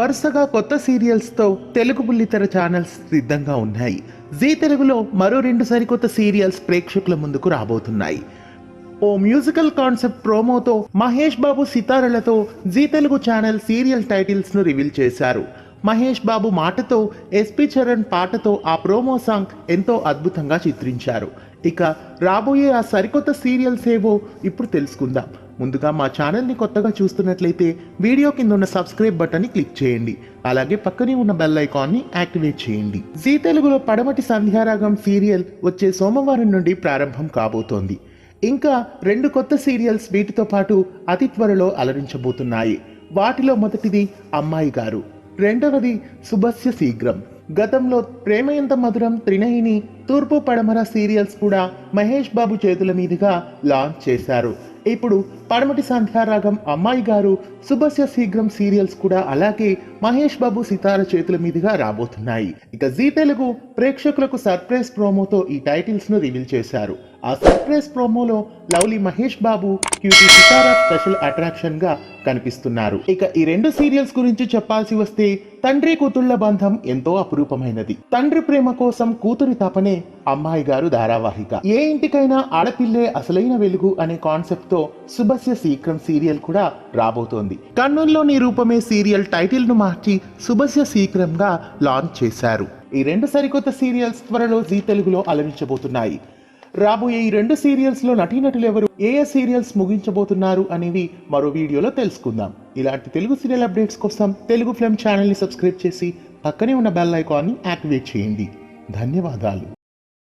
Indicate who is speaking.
Speaker 1: వరుసగా కొత్త సీరియల్స్తో తెలుగు బుల్లితెర ఛానల్స్ సిద్ధంగా ఉన్నాయి. జీ తెలుగులో మరో 2 సరికొత్త సీరియల్స్ ప్రేక్షకుల ముందుకు రాబోతున్నాయి. ఓ మ్యూజికల్ కాన్సెప్ట్ ప్రోమోతో మహేష్ బాబు సితారలతో Zee Telugu channel serial titles ను రివీల్ చేశారు. మహేష్ బాబు మాటతో, ఎస్పి చరణ్ పాటతో ఆ ప్రోమో సాంగ్ ఎంతో అద్భుతంగా చిత్రించారు. ఇక రాబోయే ఆ సరికొత్త సీరియల్స్ ఏవో ఇప్పుడు తెలుసుకుందాం. ముందుగా మా ఛానల్ని కొత్తగా చూస్తున్నట్లయితే వీడియో కింద ఉన్న సబ్స్క్రైబ్ బటన్ని క్లిక్ చేయండి. అలాగే పక్కనే ఉన్న బెల్ ఐకాన్ని యాక్టివేట్ చేయండి. జీ తెలుగులో పడమటి సంధ్యారాగం సీరియల్ వచ్చే సోమవారం నుండి ప్రారంభం కాబోతోంది. ఇంకా 2 కొత్త సీరియల్స్ వీటితో పాటు అతి త్వరలో అలరించబోతున్నాయి. వాటిలో మొదటిది అమ్మాయి గారు, రెండవది శుభస్య శీఘ్రం. గతంలో ప్రేమ ఎంత మధురం, త్రినయిని, తూర్పు పడమర సీరియల్స్ కూడా మహేష్ బాబు చేతుల మీదుగా లాంచ్ చేశారు. ఇప్పుడు పడమటి సంధ్యారాగం, అమ్మాయి గారు, శుభస్య శీఘ్రం సీరియల్స్ కూడా అలాగే మహేష్ బాబు సితార చేతుల మీదుగా రాబోతున్నాయి. ఇక జీ తెలుగు ప్రేక్షకులకు సర్ప్రైజ్ ప్రోమోతో ఈ టైటిల్స్ ను రివీల్ చేశారు. ఆ సర్ప్రైజ్ ప్రోమోలో lovely Mahesh Babu, cutie Sitara special attraction గా కనిపిస్తున్నారు. ఇక ఈ 2 సీరియల్స్ గురించి చెప్పాల్సి వస్తే, తండ్రి కూతుళ్ల బంధం ఎంతో అపురూపమైనది. తండ్రి ప్రేమ కోసం కూతురి తపనే అమ్మాయి గారు ధారావాహిక. ఏ ఇంటికైనా ఆడపిల్లే అసలైన వెలుగు అనే కాన్సెప్ట్ తో శుభస్య శీఘ్రం సీరియల్ కూడా రాబోతోంది. కన్నుల్లో నీ రూపమే సీరియల్ టైటిల్ ను మార్చి శుభస్య శీఘ్రంగా లాంచ్ చేశారు. ఈ 2 సరికొత్త సీరియల్స్ త్వరలో జీ తెలుగులో అలరించబోతున్నాయి. రాబోయే ఈ 2 సీరియల్స్ లో నటీనటులు ఎవరు, ఏ సీరియల్స్ ముగించబోతున్నారు అనేవి మరో వీడియోలో తెలుసుకుందాం. ఇలాంటి తెలుగు సీరియల్ అప్డేట్స్ కోసం తెలుగు ఫిల్మ్ ఛానల్ ని సబ్స్క్రైబ్ చేసి పక్కనే ఉన్న బెల్ ఐకాన్ని యాక్టివేట్ చేయండి. ధన్యవాదాలు.